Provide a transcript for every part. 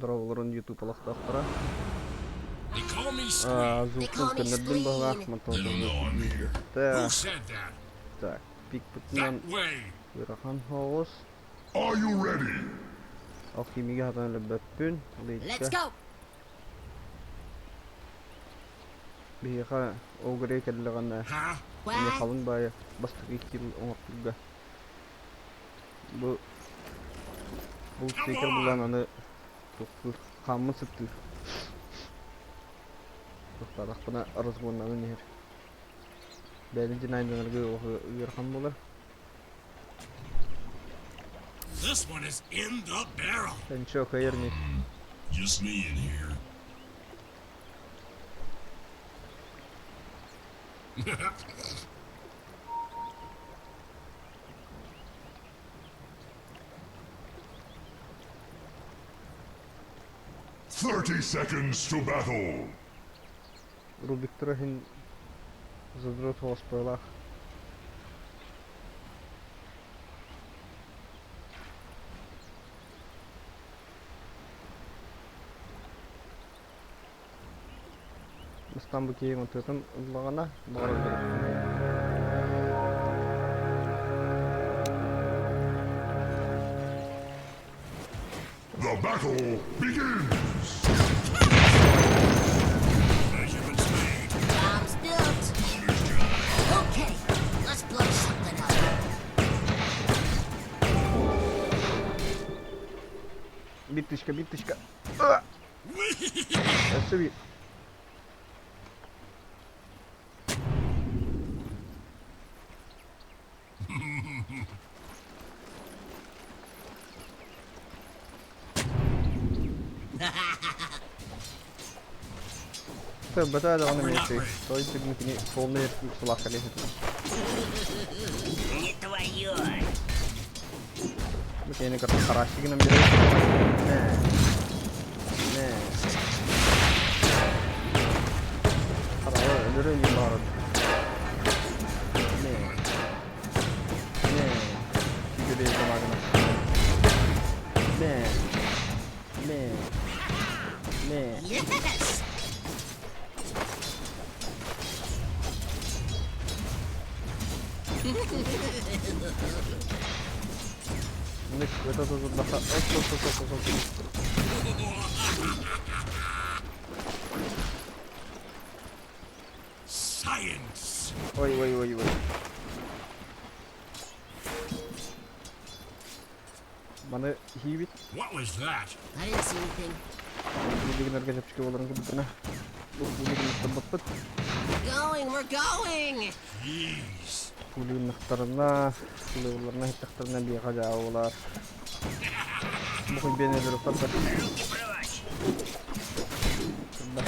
Дроволорун YouTube алактактара. They call me Scream. Звуктун көнөрдүн бага Who said that? Так, пик That бутунан way. Уйрахан Хоос. Are you ready? Алхимиге хатан лөбөппүн. Let's go. Бияха огрей келлегана. Huh? Эми What? халын бая бастык 2 жыл оңоптурга. Бу стикер булан аны токтур камын сыттыр. Токтадак бuna разгоннаны нер. Бәлинче найдыңырга Уйрахан болар. This one is in the barrel. Sen çok ayırmış. Just me in here. "30 seconds to battle." Rubik Trahin zadraut hospelach. Мыстан bu кейін өтетін ұлағана The battle begins. Measurements made. Bombs built. Okay, let's blow something up. Bittişka. Nasıl bir... Betul ada orang yang so itu mungkin formnya salah kali itu. It твоё. Mungkin ini karena karasi kan ambil. Nah. Kalau ada yang baru. Jadi kemana? Yes. Это тут баха. Science. Ой. Mana hibit. What was that? I didn't see anything. Bikin harga capsik orang ke depan. Ini tempat. We're going. Jeez. Kulin naktarna, kulurlarna hitaktarna biya kaja awlar. Mungkin bene dulu tempat. Tempat.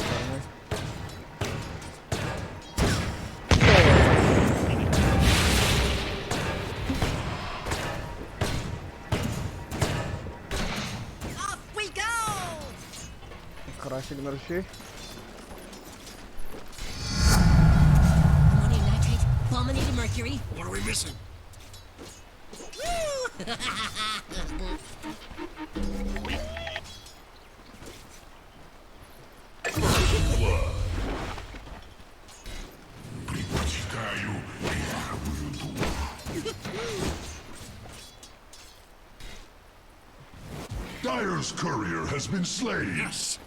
Off we go. Karşı marşı. Ammonium nitrate, fulminated mercury. What are we missing? Woo! Предпочитаю первую дух. Dyer's courier has been slain. Yes.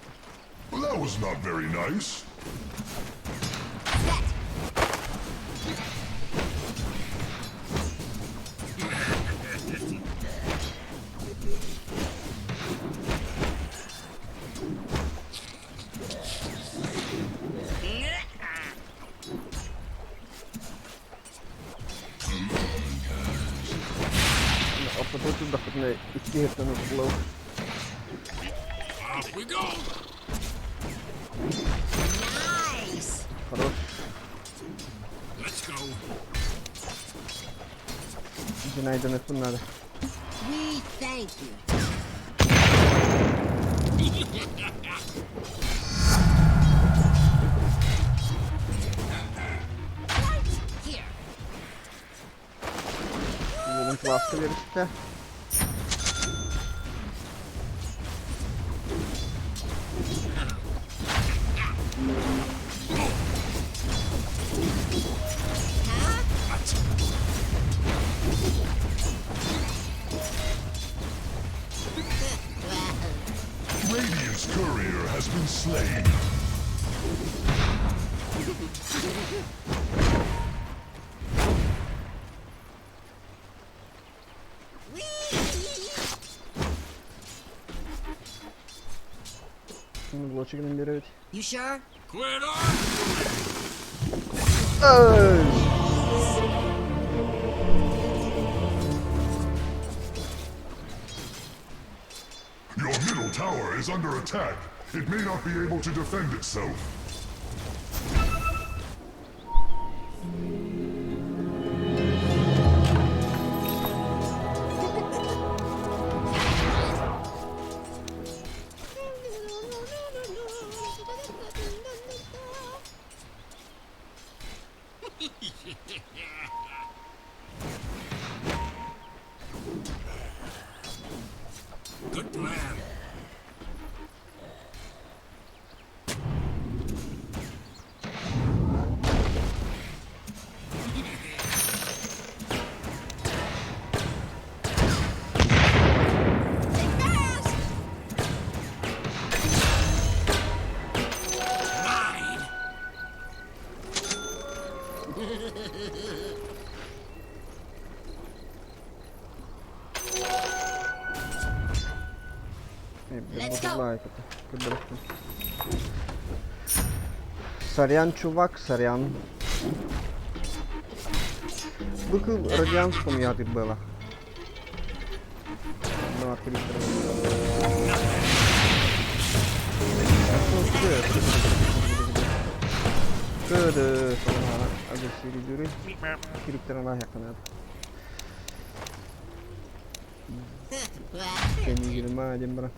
Well, that was not very nice. Set. Apa tuh dapetnya iki dan flow. Off we go. Nice. Terus Let's go. günaydın pun nada. We thank you. Right here. Bunun flaskı verirse. Radiant's courier has been slain. Şimdi bu çıkının biri. You sure? Quit arguing! Ay! Your middle tower is under attack. It may not be able to defend itself. Good plan. Mine. Let's go. Сорян, чувак, сорян. Быкл радианском я тут было. Ну, открыть. Köydü sonra agresif yürü. Kiriklerine yakın abi. Seni girme hadi bırak.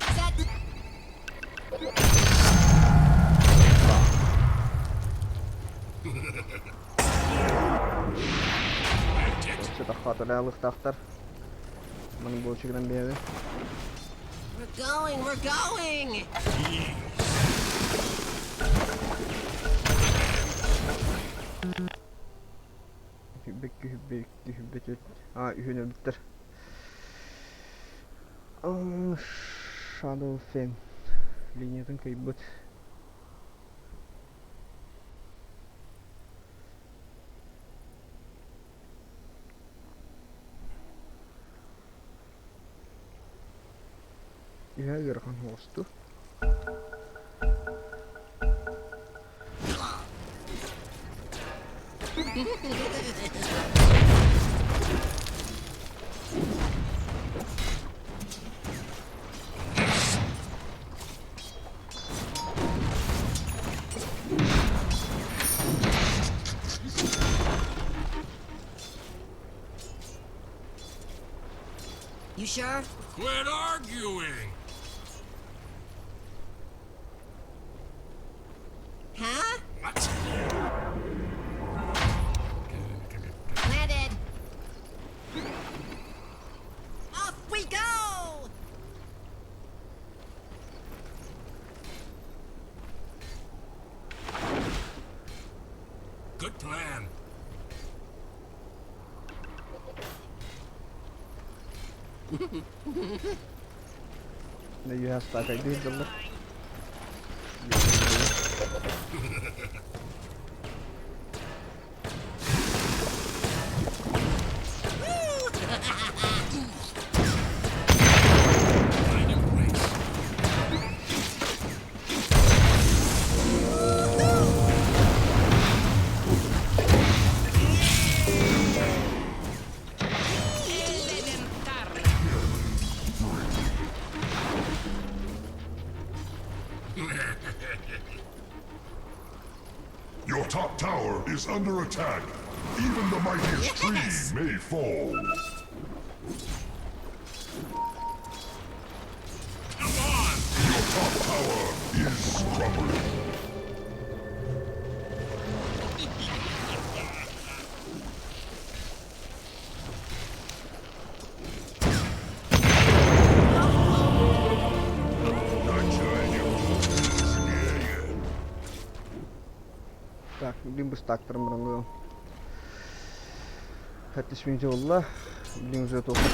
Sudah hatıralık tahtar. Benim bu çıkıdan bir yerde. We're going, we're going! Hübbek. Aa, ühünü bitir. Shadow Fen. Linyadan kaybet. Ya gerkan hostu. You sure? Quit arguing! Huh? What? Landed! Off we go! Good plan. Ne you have stuck like this, double. Find in place. Your top tower is under attack. Even the mightiest Yes! tree may fall. Come on! Your top tower is crumbling. Так, Лимбус тактырым бұрынғы. Хәттішмейді олла. Лимбус өт оқып.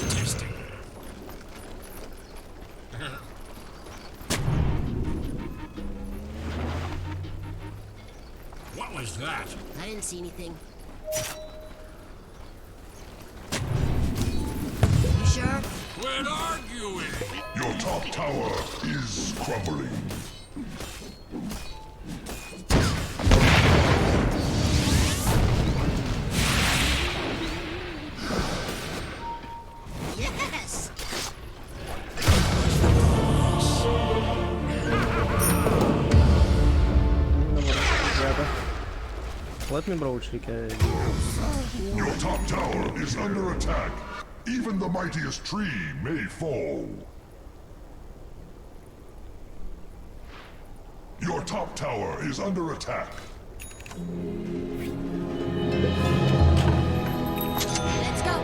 Testing. What was that? I didn't see anything. You sure? Quit arguing! Your top tower is crumbling. Yes! Let me broach hikaye. Your top tower is under attack. Even the mightiest tree may fall. Your top tower is under attack. Let's go!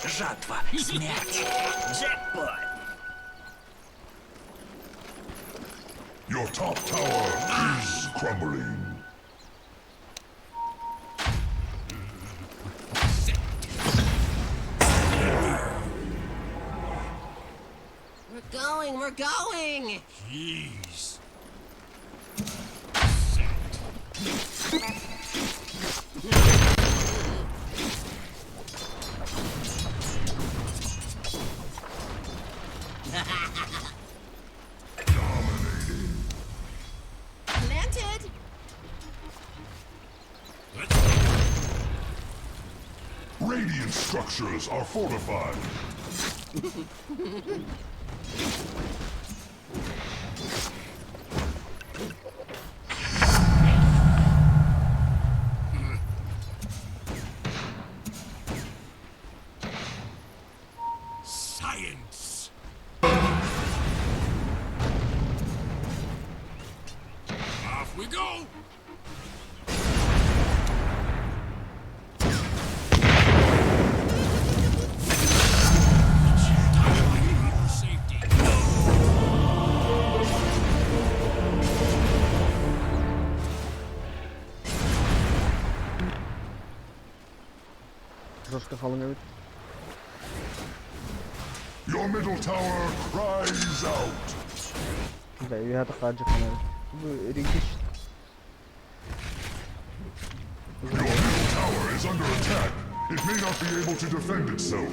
Жатва, смерть, джекпот. Your top tower is crumbling. We're going! Jeez. Planted! Radiant structures are fortified. Science. Off we go. Safety. Трошки халыны. Your middle tower cries out. Да, я так хаджи канал. Ригиш. Your middle tower is under attack. It may not be able to defend itself.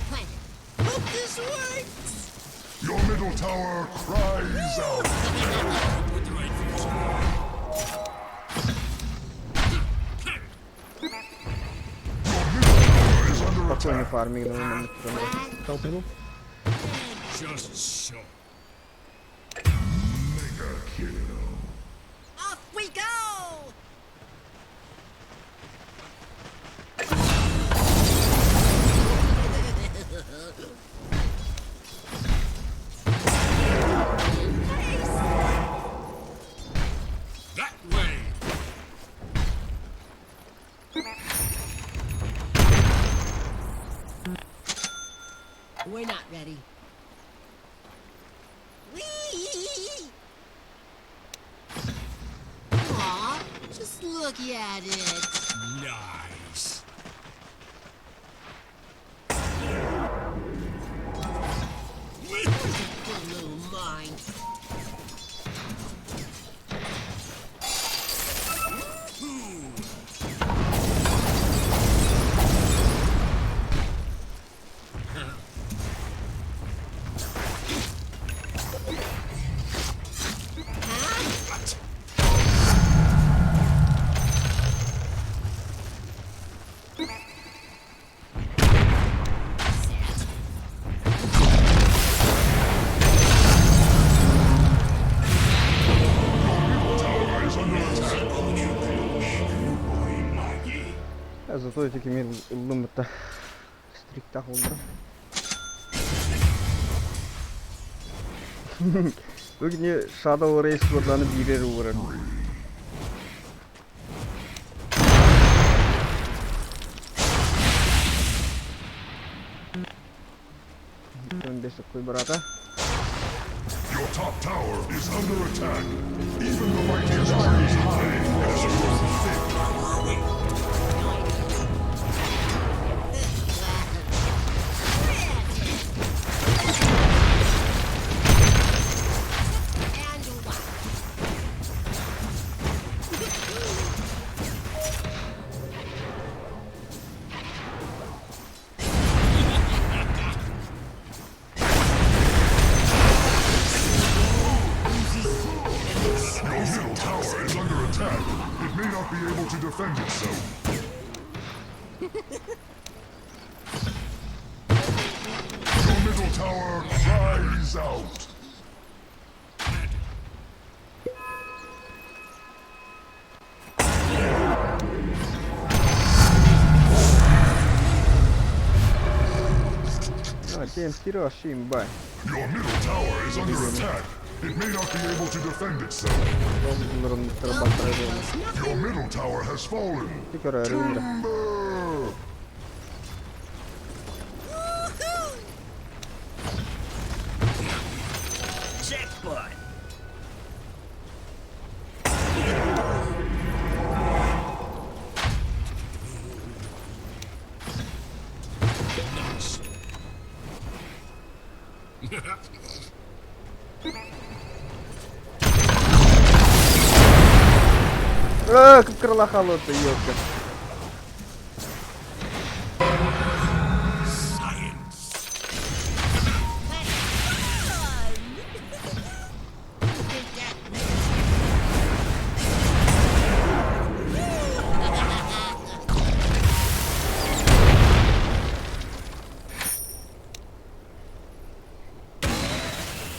Planted. Hope this works! Your middle tower cries out. With the right fuse. Your middle tower is under Спокойный attack. фарминг на момент толпину. Just so. Mega kill. Off we go! That way. We're not ready. Whee! Aw, just look at it. Nice. Good little mind. Tower is under attack. Зато эти кемер ылдым-ытта стрикта болду. Бүгүн Shadow Race бурданып бирер уран. Öndeşlik koy brata. Your top tower is under attack. Even the mightiest trees hide as a thick. And what? Your middle tower is under attack. It may not be able to defend itself. Your middle tower cries out. No, James kiroa siinä päin. Your middle tower is under attack. It may not be able to defend itself. Sulla on nyt täällä battareita. Your middle tower has fallen. Tyköreä ryndä. Timber! Jackpot. Как крылохолодный, ёпка.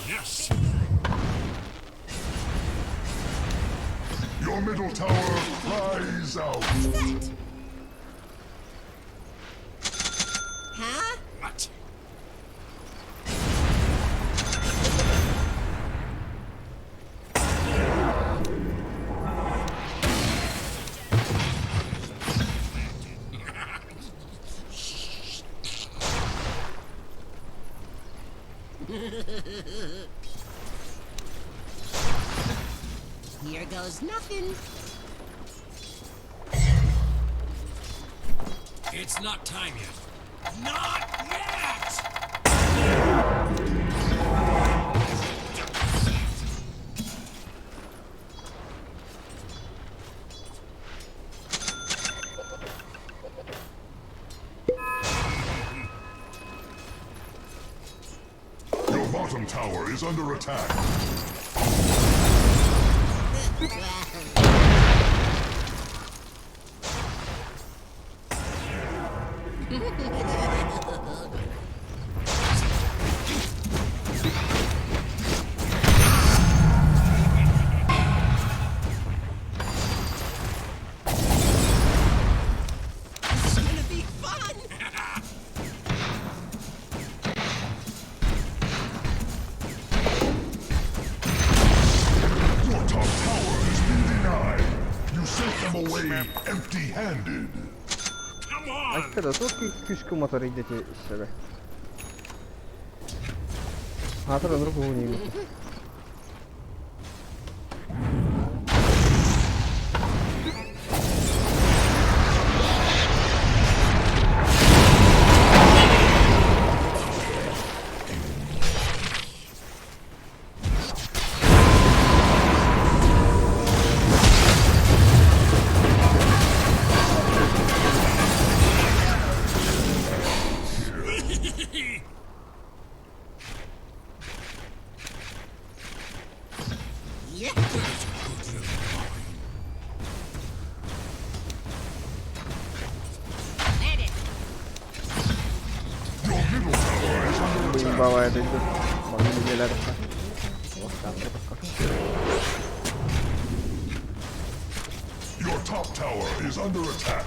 Yes. Your middle tower cries out. Huh? What? Here goes nothing. It's not time yet. Not yet! Your bottom tower is under attack. It's gonna be fun. Your top tower has been denied. You sent them away empty-handed. Come on! Kato, tuokin kyskymotori teki себе. Tur on другую не видно. Yeah. Hit it. Your middle tower is under Kuin attack. bawa itu. Bang ini dia dah. Wah, kantor Your top tower is under attack.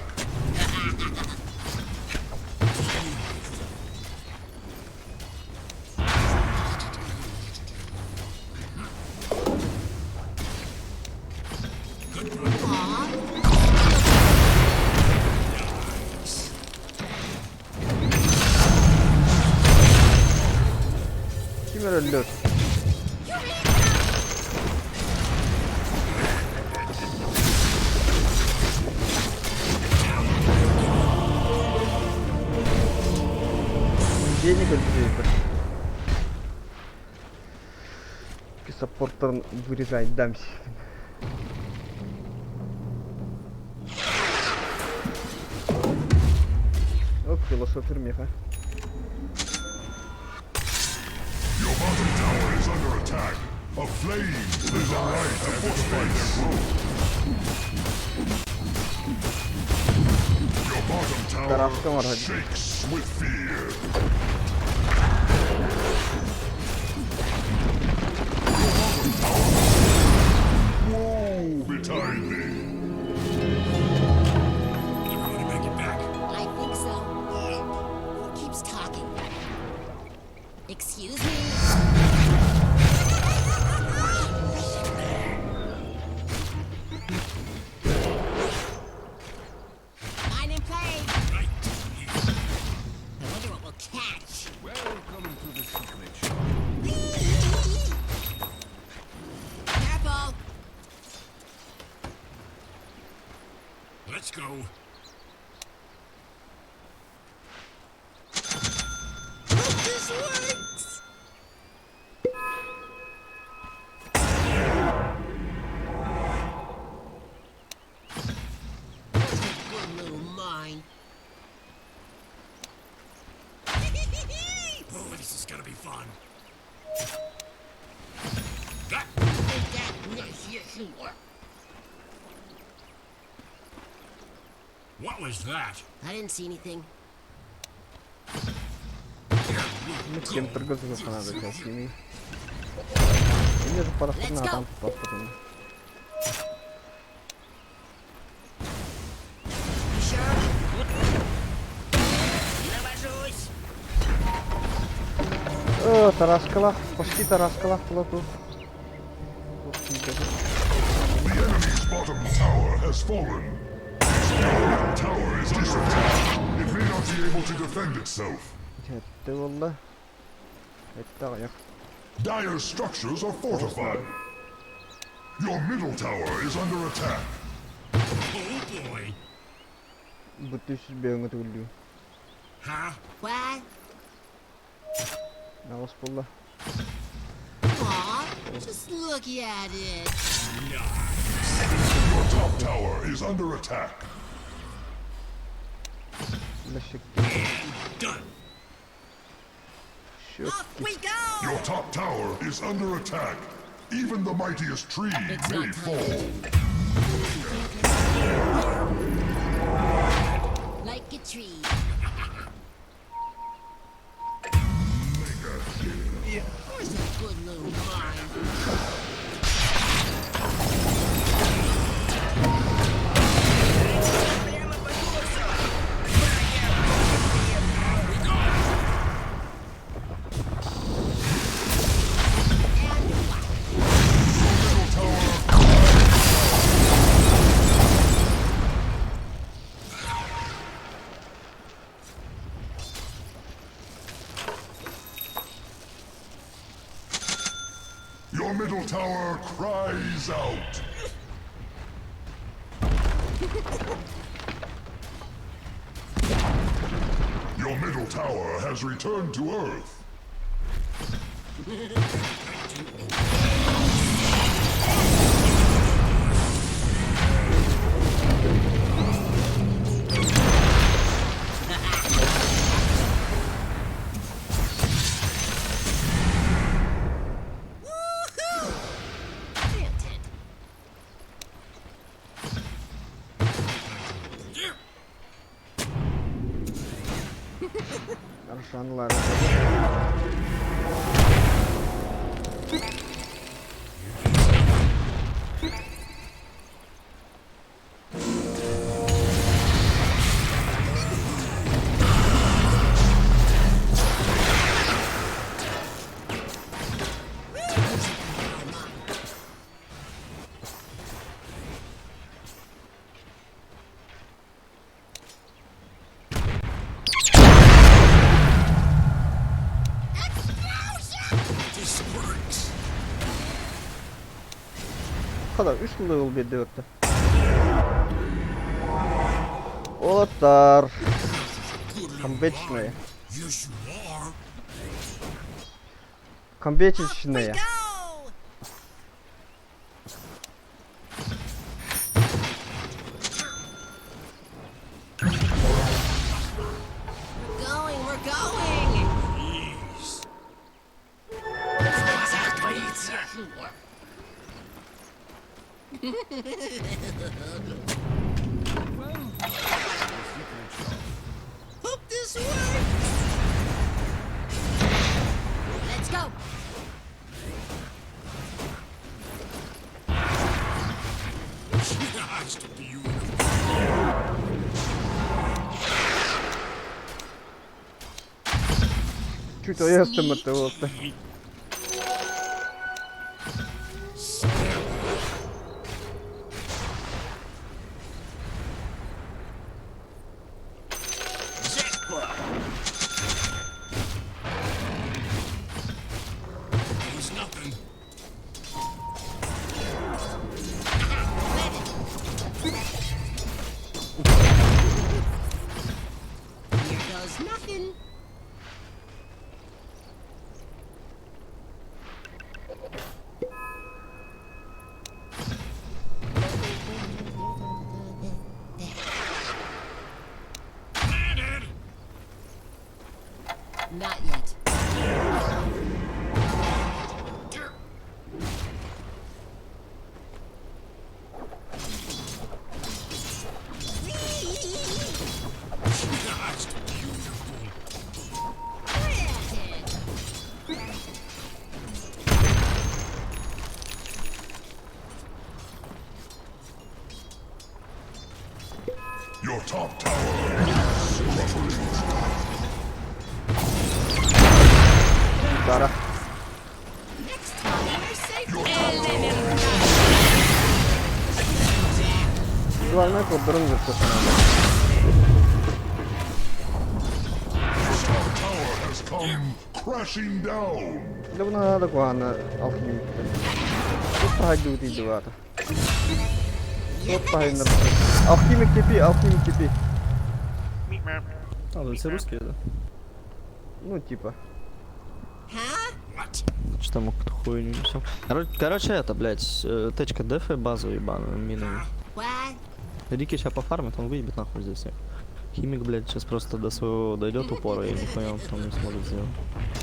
Ömer öldür. Yeni öldürüyordu. Ki supportların вырезать дамсь. Оп, философер меха. Your bottom tower is under attack. A flame is alive to fortify their growth. Your bottom Tarafta var tower hadi. shakes with fear. Woe betide thee. Never gonna make it back. I think so. Who keeps talking? Excuse me? Mine and play. Right. I wonder what we'll catch. Welcome to the secret shop. Careful. Let's go. Hope this works. Good little mine. Oh, this is gonna be fun. That. Yes, you are. What was that? I didn't see anything. Кем торгаться надо сейчас с ними. Мне же пора Let's на go. там потом. Навожусь. О, тараскала, почти тараскала плоту. The enemy's bottom tower has fallen. Its tower is under attack. It may not be able to defend itself. Жетті болды. Жетті аяқ. Dire structures are fortified. Your middle tower is under attack. Oh boy. Бүтүсүз бөңгө түгүлдү. Huh? What? Нагыс болды. Aw, just look at it. Your top tower is under attack. Лешек. Done. Шөт. Off we go! Your top tower is under attack. Even the mightiest tree It's may not fall. Like a tree. Where's a good little mine? Прямо по курсу. Middle tower. Your middle tower cries out. Your middle tower has returned to Earth. Granted. Аршанлар. Explosion! Kadar 3 level bir dörtte. Olatlar. Камбечные. Yes, you are. Камбечечные. Go! We're going! Jeez. В глазах творится. Hope this works! Let's go! Just beautiful. Чуть оястым это вот. Джекпот. It's nothing. Here goes nothing. Landed. Not yet. Just beautiful. Your top tower is crumbling. Dara. Next time we're safe. Главное подберем за что Top tower has come crashing down. Для надо куана алхимик. Тут пойду ты девата. Вот пойдем. Алхимик типи. А, вы все русские, да? Ну типа. Huh? What? Что там какую-то хуйню несем? Короче, это, блядь, течка дефы базу ебаную минами. What? Рики сейчас пофармит, он выебет нахуй здесь всех. Химик, блядь, сейчас просто до своего дойдет упора и нихуя он потом не сможет сделать.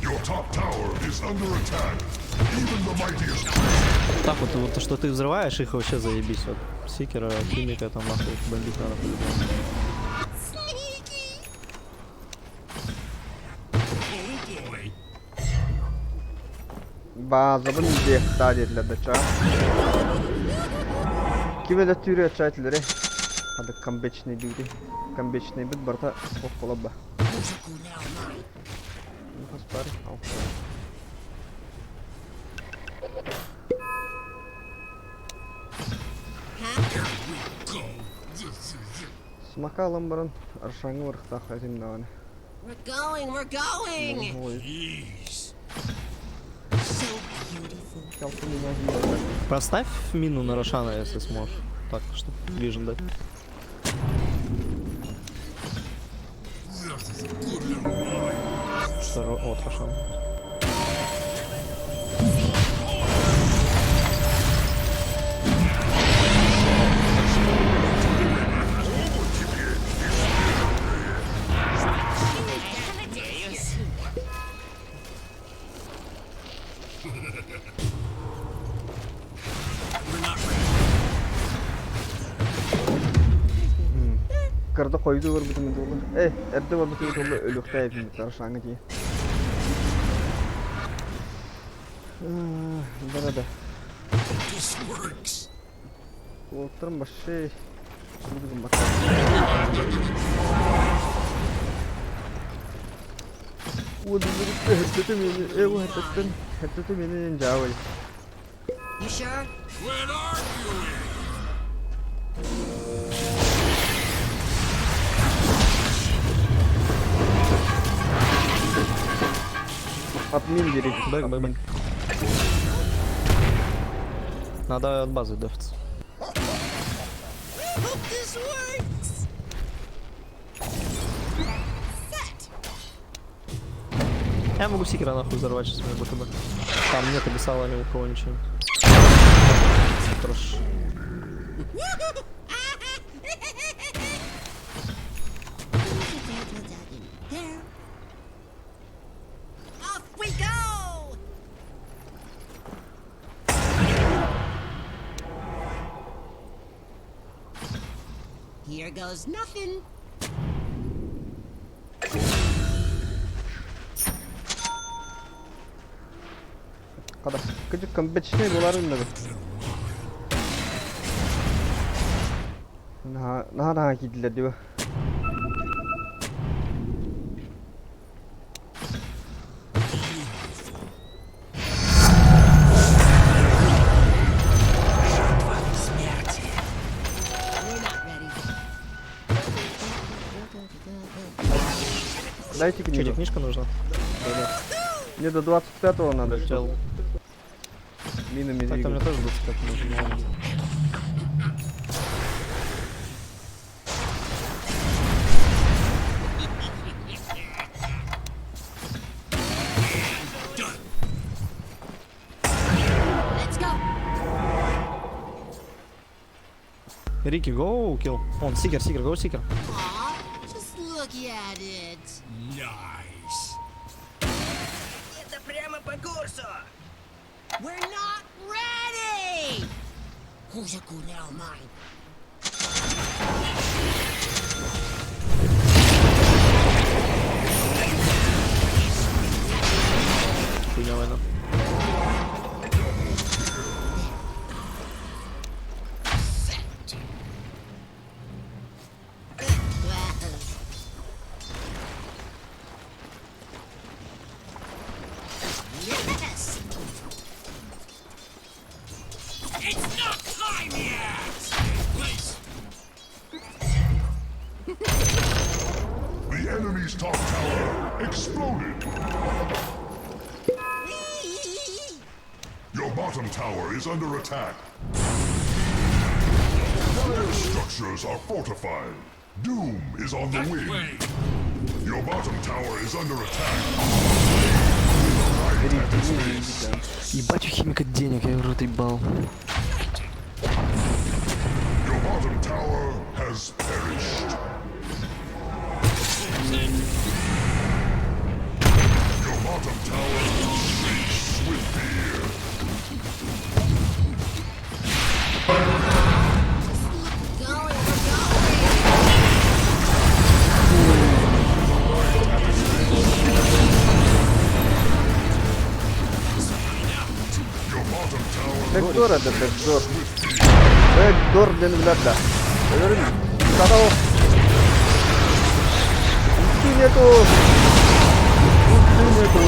Your top tower is under attack. Even the mightiest. Так вот, то, что ты взрываешь, их вообще заебись. Вот Сикера, Химика, там нахуй их бомбить надо по-любому. Sneaky! Oh boy. Bazabın dehtadi для дача. Киве да тюре чайтылары. Ады камбечный дюти. Камбечный бит барта ох колаба. Ну поспари. Ау. Here we go. This is it. Смакалам баран. Аршаңы вархта хазин наваны. We're going! Ой, Jeez. So beautiful. калку меня зимой. Поставь мину на Рошана, если сможешь. Так, чтобы вижен дать. This is a good little boy. Что, вот, Рошан. We're not ready. Karda koydu var bütün dolar. Evde var bütün dolar ölükte evim karşangı diye. Nerede? This works. Oturun başı. Şimdi bak. هدته من ايه هدته منين جاوي You sure? Quit arguing. Admin gerek. Bak. Надо от базы дефиться. Hope this works. Set. Я могу Сикера нахуй взорвать сейчас мне БКБ. Там нет обещала ни у кого ничего. Хорошо. Off we go. Here goes nothing. Kada gıcık компетичный боларын да. Наа хийдлээ див. We're not ready. Дайте Че, книгу. тебе книжка нужна? Мне до 25-го надо. Взял. Минами Так, там мне двигаться. тоже 25 нужно. но- Let's go. Рики, гоу, килл. Он, Сикер, гоу, Сикер. Aw, just look at it. Nice. Это прямо по курсу. We're not ready. Who's a good L mine? Хуйня война. Yes. It's not time yet. Place. The enemy's top tower exploded. Your bottom tower is under attack. Your structures are fortified. Doom is on the That wing. way. Your bottom tower is under attack. Ебать у химика денег, я в рот ебал. Your bottom tower has perished. Your bottom tower shakes with fear. Going, we're going. Your bottom tower Бэкдор это бэкдор. Бэкдор бeni bilerler. Görür mü? Sana o. Ulti nету. Ulti нету.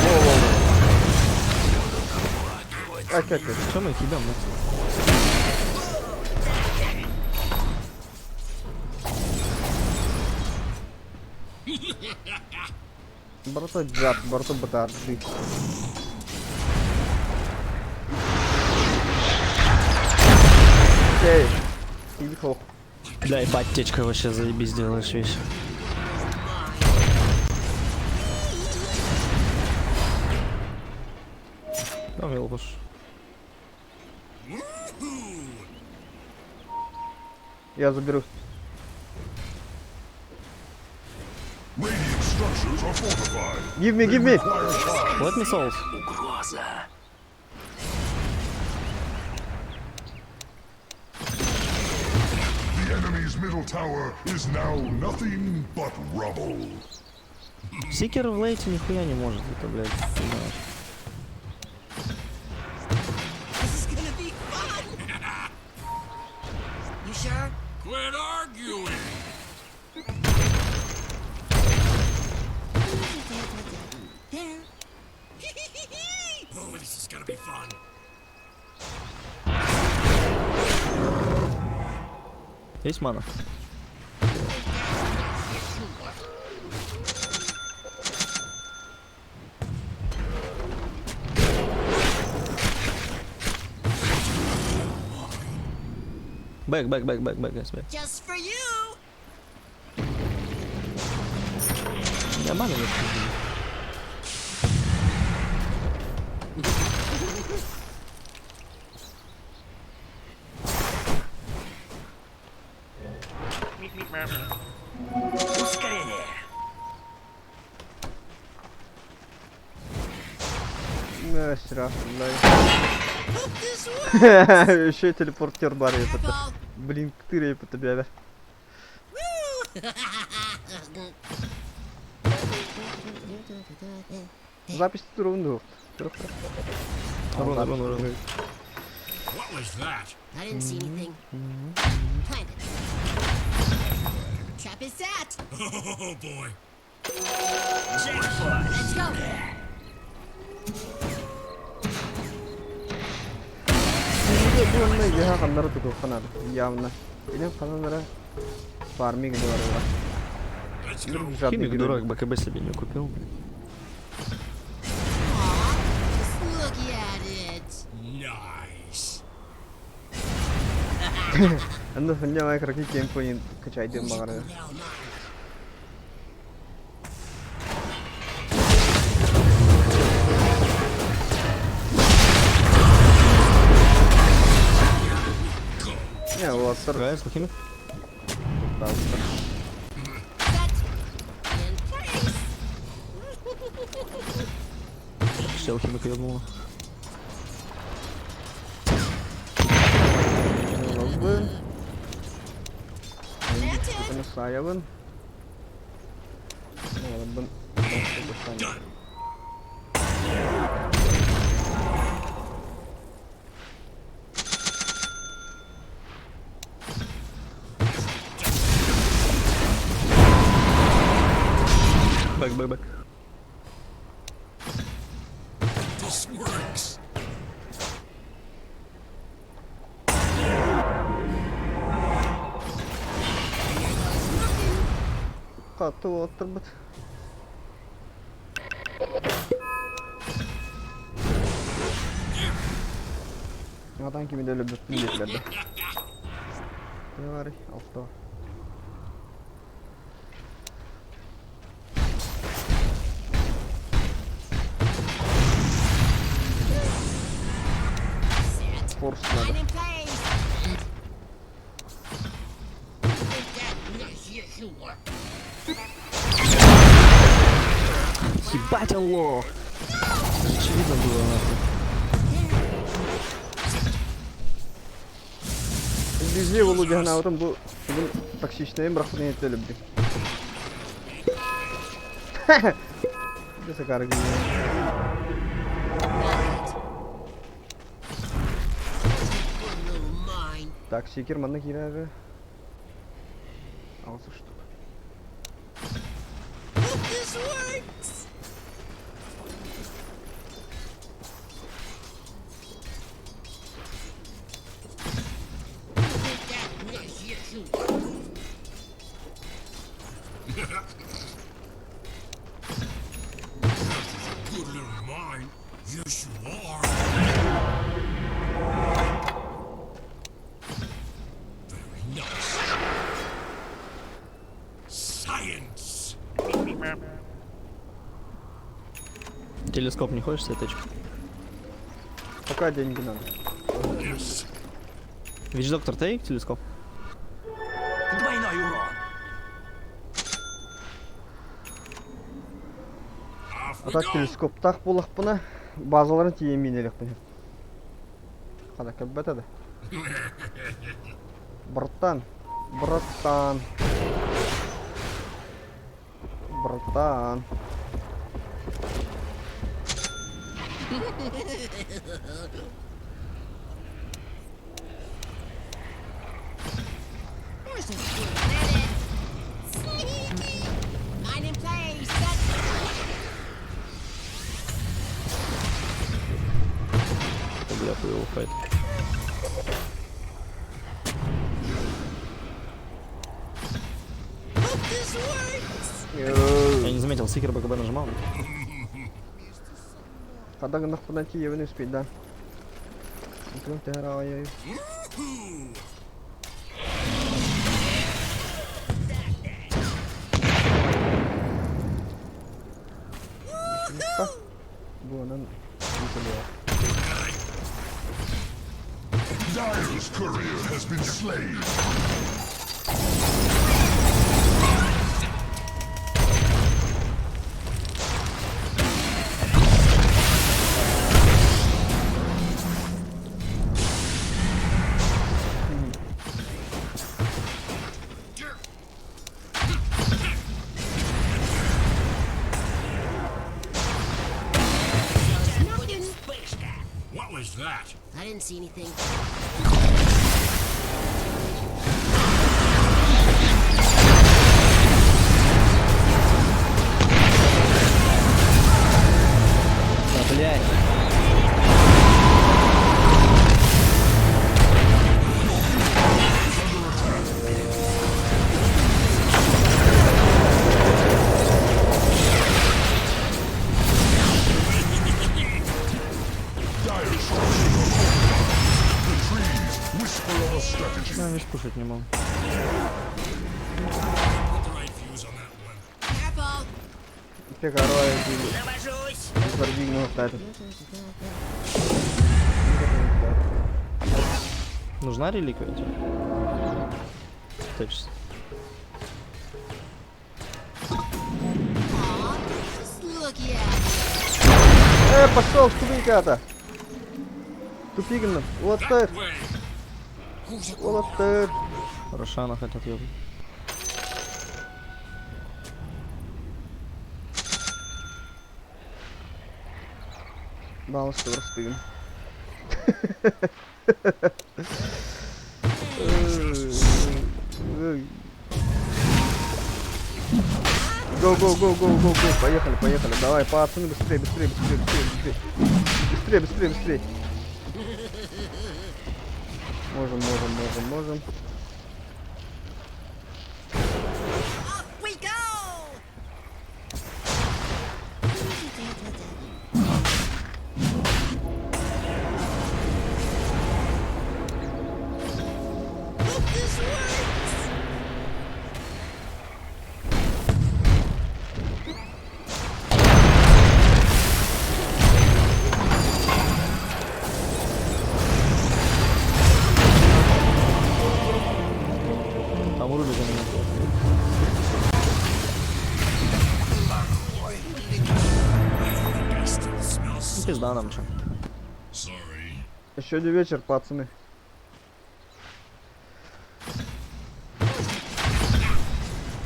Воу-воу-воу. Опять. Че мы их ебем, Барто джаб, барто батарши. Окей. Иди хох. Бля, ебать, течка вообще заебись делаешь вещь. Там елбуш. Я заберу. radiant structures are fortified. Give me. Require time. Let me solve. Угроза. The enemy's middle tower is now nothing but rubble. Сикер в лейте нихуя не может, это, блядь, ты знаешь. This is gonna be fun. You sure? Quit arguing. There. Oh, this is gonna be fun. Есть мана? Back, guys, back. Just for you. Нормально, нет? Ускорение. Hope this works. Еще телепортер бар епіті. Careful. Блин, ктыр епіті бәбір. Woo. Запись турунду. Урон. What was that? I didn't see anything. Plant it. Trap is set. Oh boy. Jackpot. Let's go. Şimdi bu onunla yaha kanları tutup kanar. Yavna. Benim kanallara farming de var ya. Let's go. Химик дурак, БКБ себе не купил. Aw, just look at it. Nice. Anda sanya mai karaki game point kacai dia Who's your bagara. cool now, man? Ya o asır. Нравится химик? Set. In place. Все, у химика ебнуло. Lazım. Planted. Bunu sayalım. Ben Бэк. This works. katı oturmadı. Adam kimi de öyle bütün yetlerde. Ne var? Altta. Set. Force'ladı. Line in place. Yes, you are. Ебать, алло! Очевидно было, нахуй. Bizce Volodya Hanav'ın bu bugün taksişneyim bıraktığını yeterli bir. Bir sekarang gini. Good little mine. Taksi kirmanına kira. Al suçtu. Hope this works. Yes, you are. Good little mine. Yes, you are. Very nice. Science. Телескоп не хочешь, сеточку? Пока деньги надо. Yes. Вич-доктор, ты телескоп? Двойной урон. Off we Atak go. teleskop tak bulak buna. Bazılarını tiyeminelek bunu. Kada kebbet hadi. Bırttan. There's a good planet. Sneaky. Line in place. Set. Бля, хуёво файт. Hope this works. Я не заметил, стикер БКБ нажимал. Kada gındak buna tiyevini üspeyden. Mungkin tehra ayayı. yüzünden yıkılıyor. Dire's courier has been slain. Nothing. What was that? I didn't see anything. Да, блядь. Dire structures are the trees whisper of a strategy. Я не скушать не могу. Put the right fuse on that one. Careful. Пекарой Навожусь. подвигнул кстати. Нужна реликвия тебе? Точно. Aw, just look at it. Пошел в тупик-то. Тупик, вот так, Way. вот так. Рошана хотят ёбать. Баунс простым. Го, поехали, поехали, давай, пацаны, быстрее. Быстрее. Можем. Off we go. Hope this works. Там урули за меня. Still smells Ну, пизда нам чё. sorry. Еще не вечер, пацаны.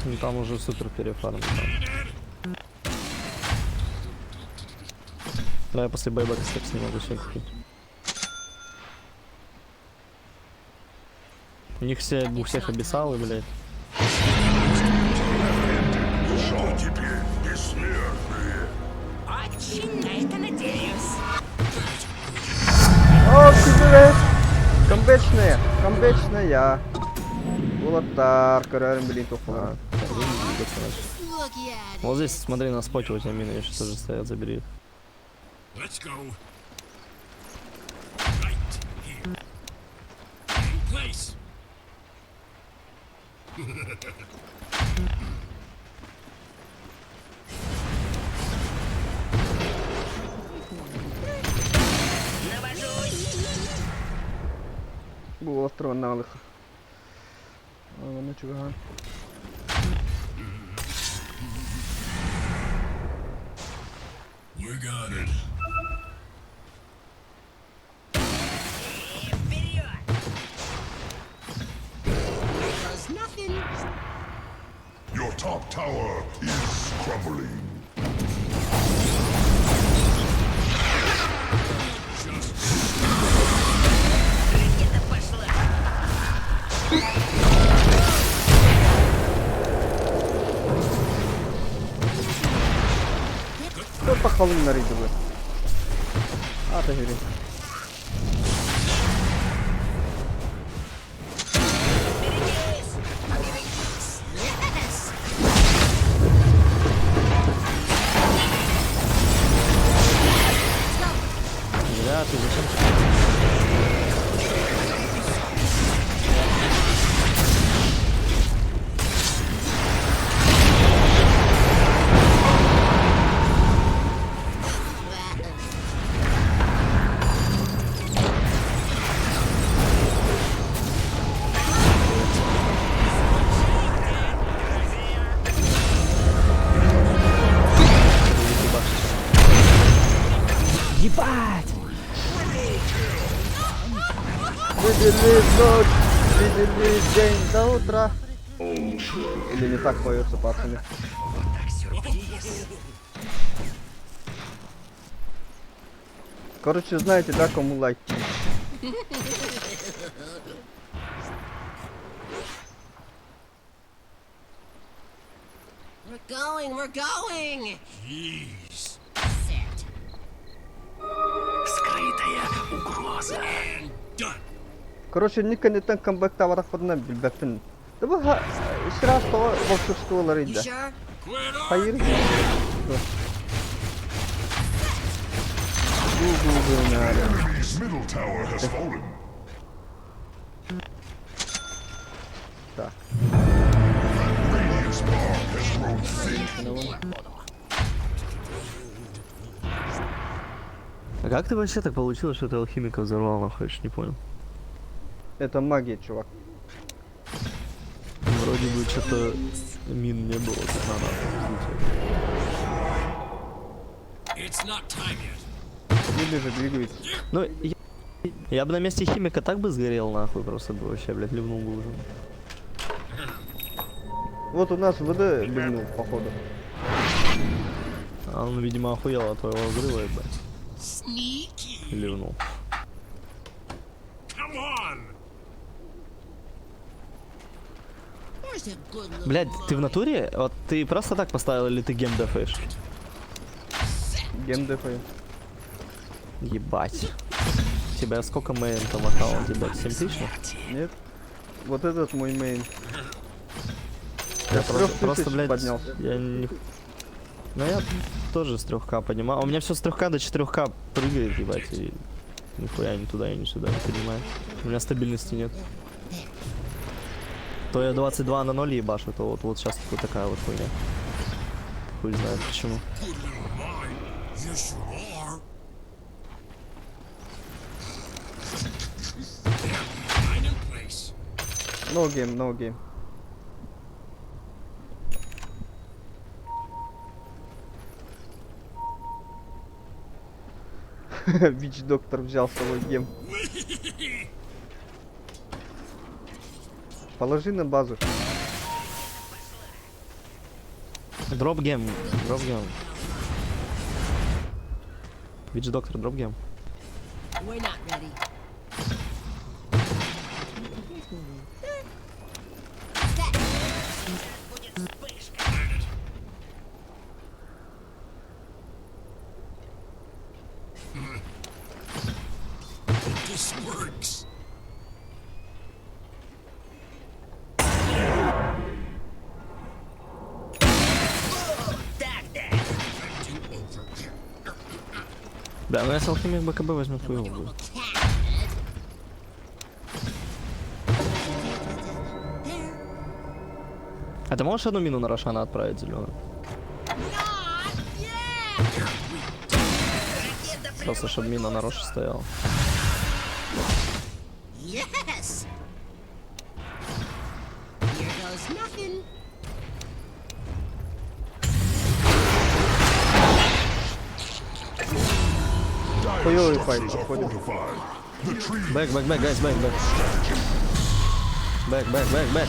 Ну, там уже супер перефарм. Да, я после байбека степс не могу себе купить. У них все, у всех обесалы, блядь. Что теперь бессмертные? Очень на это надеюсь. О, кузове! Комбечная. Улаттар, көрерім білейін тоқпалар. Just look at it. Вот здесь, смотри, на споте у тебя мины еще тоже стоят, забери их. Let's go. Right here. In place. Навожусь. Bu острова налиха. Але не чуган. We got it. Вперед. There's nothing. Your top tower is crumbling. Ракета пошла. Хто пахалин нарідили? А, ти гірі. Yes. Зря ты зачем? Ебать! Видели ночь, видели день до утра. Или не так поется, пацаны? Короче, знаете, да, кому лайк? We're going! Jeez. Set. Скрытая угроза. And done. Короче, никогда не так комбектаварах подна билбеттин. Да bu şiraz toğa volçuçtular You idi. sure? Quit up. Hayır. Bu The yani. enemy's middle tower has fallen. Так. Radiant's bar has grown thick. А как ты вообще так получилось, что ты алхимика взорвал, нахуй, я ж не понял. Это магия, чувак. Вроде бы что-то мин не было, так надо. It's not time yet. Или же двигается. Ну, я бы на месте химика так бы сгорел, нахуй, просто бы вообще, блядь, ливнул бы уже. Вот у нас ВД ливнул, походу. А он, видимо, охуел от твоего взрыва, ебать. Sneaky. Ливнул. Come on. There's a good little Блядь, ты в mine. натуре? Вот ты просто так поставил или ты гем дефаешь? Ген дефаю. Ебать. У тебя сколько мейн там аккаунт, ебать? 7000? Нет? Вот этот мой мейн. Я с 3000 просто, блядь, поднялся. я не... Ну я тоже с 3К поднимал. У меня все с 3К до 4К прыгает, ебать, и нихуя ни туда и ни сюда, не понимаю. У меня стабильности нет. То я 22 на 0 ебашу, то вот сейчас вот такая вот хуйня. Хуй знает почему. Good little mine. Yes, you are. Line in place. No game, no game. Вич-доктор взял с собой гем. Положи на базу. Дроп гем, дроп гем. Вич доктор, дроп гем. We're not ready. This works. Бля, ну я с алхимик БКБ возьму хуёво будет. А ты можешь одну мину на Рошана отправить зеленую? Просто чтобы мина на Роше стояла. Yes! Here goes nothing. Хуёвый Dire файт structures are проходит. fortified. The tree Бэк, бэк, бэк, гайс, бэк, бэк. Бэк, бэк, бэк, бэк.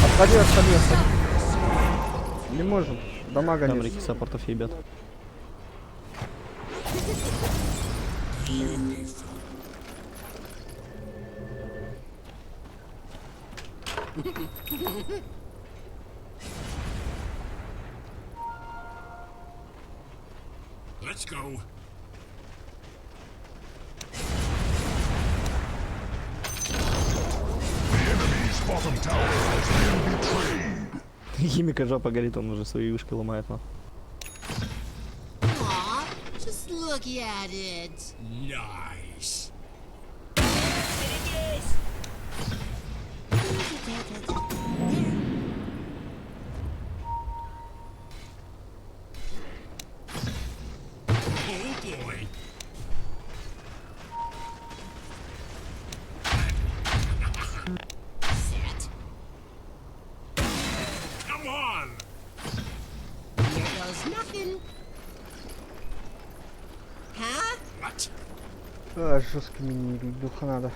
Отходи, отходи, отходи. Не можем. Дамага Там нет. реки саппортов ебят. Let's go. The enemy's bottom tower has been betrayed. Химика жопа горит, он уже свои ушки ломает, нахуй. Aw, just look at it. Nice. Oh boy. Жесткий мини духа надо.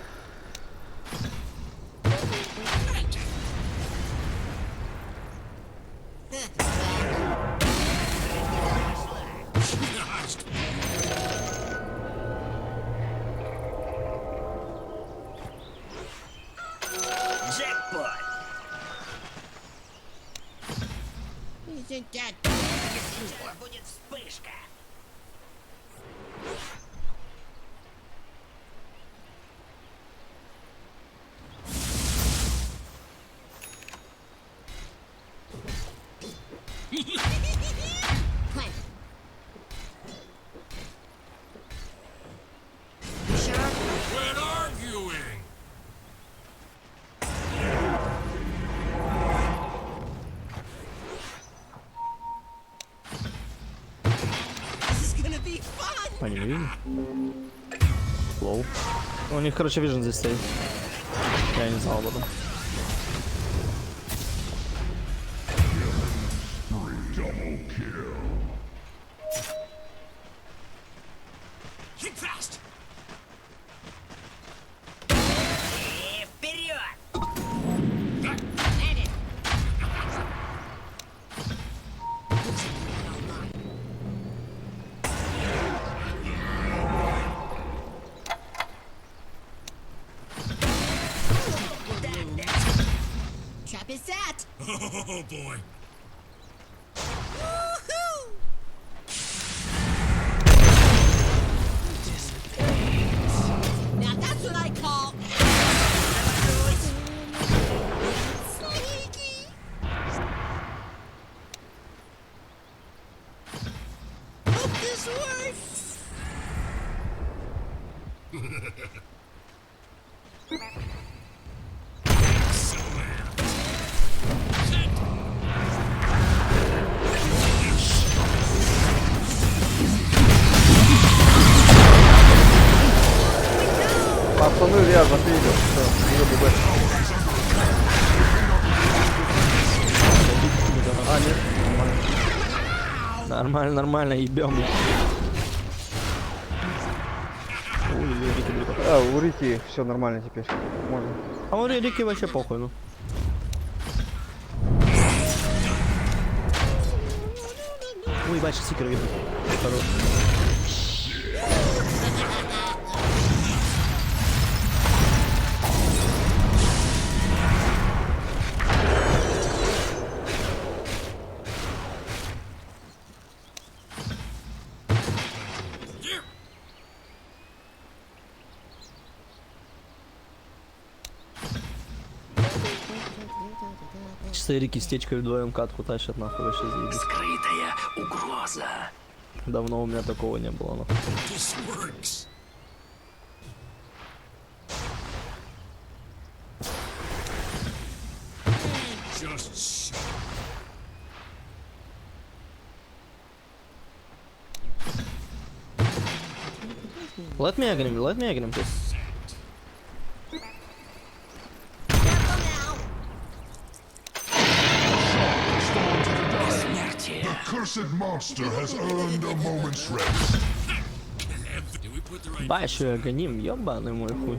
Jackpot! Isn't that скоро будет вспышка? Plant. Sure. Quit arguing! This is gonna be fun! Они не видно? Лоу. У них, короче, вижен здесь стоит. Я не знал об этом. Double kill. Keep fast! И вперед! Landed. Trap is set! Oh boy! Woohoo! Now that's what I call sneaky. Hope this works. Пацаны, я ответил. Все, не ББ. А, нет, нормально. Нормально, нормально, ебем. Ой, Рики далеко. А, у Рики все нормально теперь. Можно. А у Рики вообще похуй, ну. Ой, ебать, стикер видно. Хорош. Here! Чисто Рики с течкой вдвоем катку тащат, нахуй, вообще заебись. Скрытая угроза. Давно у меня такого не было, нахуй. This works! Just shut Let me agree, please. Careful now. Смерти. The cursed monster has earned a moment's rest. Did we put the right Бачу, агоним, ёбаный мой хуй.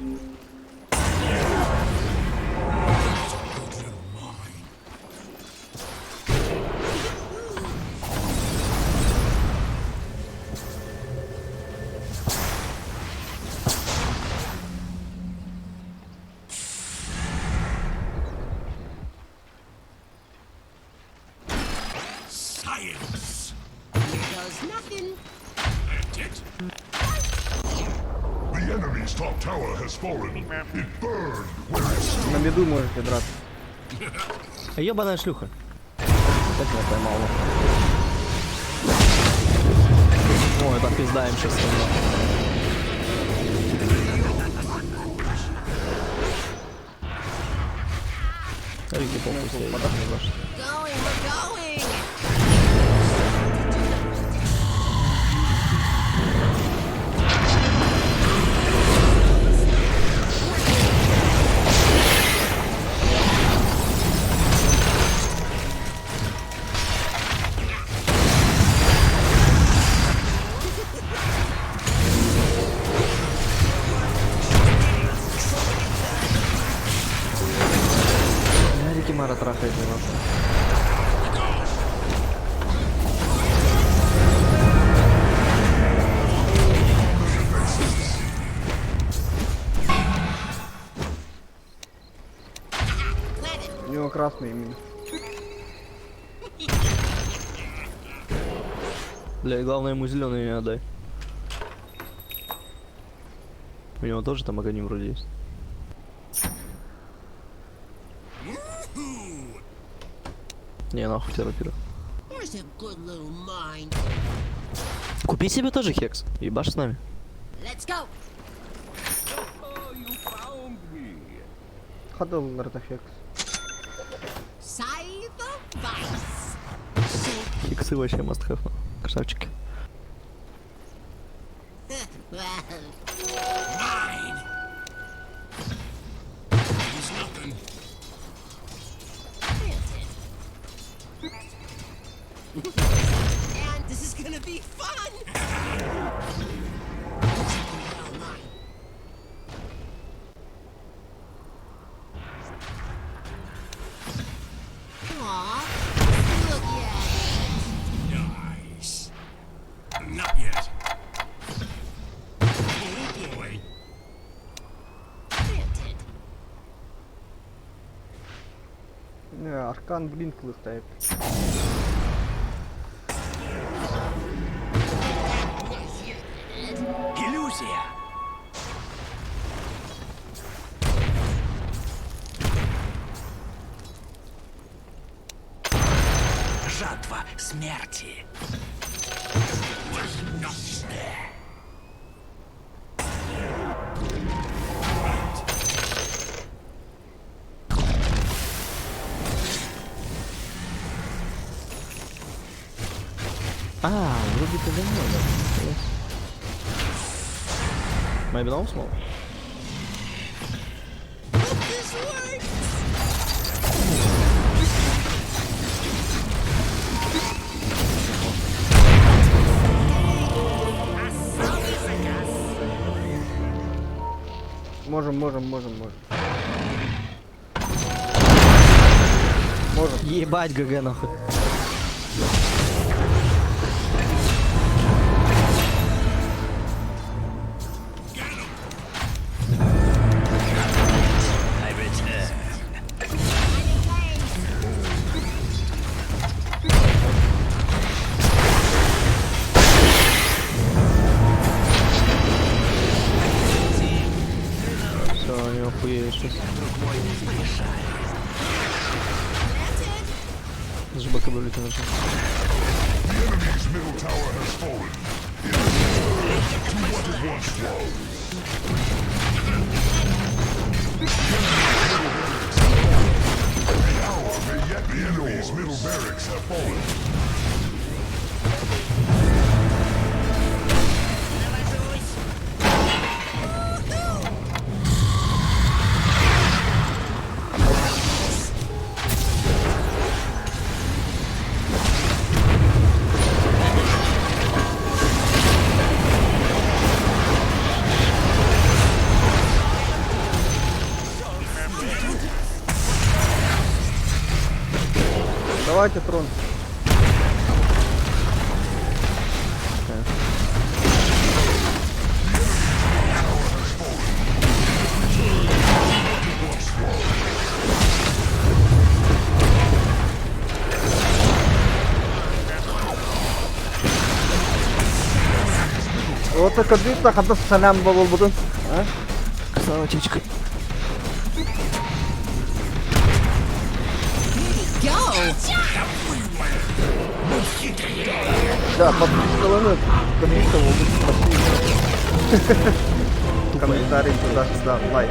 little mine? Science! Here goes nothing. That's it! The enemy's top tower has fallen. It burned where it stood. На меду можете драться. Ёбаная шлюха. Как меня поймала. Ой, это пиздаем сейчас. Рики похуй стоит. Going, we're going. потрахайте нас. У него красный именно. Бля, и главное ему зеленый не отдай. У него тоже там огонь вроде есть. Не, нахуй тебя рапира. Here's a good little mine. Купи себе тоже хекс. Ебашь с нами. Let's go. Oh, you found me. Ходил на артефакт. Scythe of Vice. Хексы вообще must have. Красавчики. Mine. He's nothing. And this is gonna be fun. Aw, look at Nice. Not yet. Oh boy. it. Planted. Не, аркан блинк листает. Иллюзия. Жатва смерти. А, вроде ты давно, да? Maybe no small. Hope this works. Можем. Можем. Ебать ГГ нахуй. I return. Все, не охуеешь сейчас. Даже бока были начал. The enemy's middle tower has fallen. It is restored to what it once was. The hour may yet be the enemy's middle barracks have fallen. Давайте трон. Вот это битва, когда салям был будут. Красавчичка. Go. Да, подписывай, подписывай, спасибо. Комментарий туда-сюда, лайк.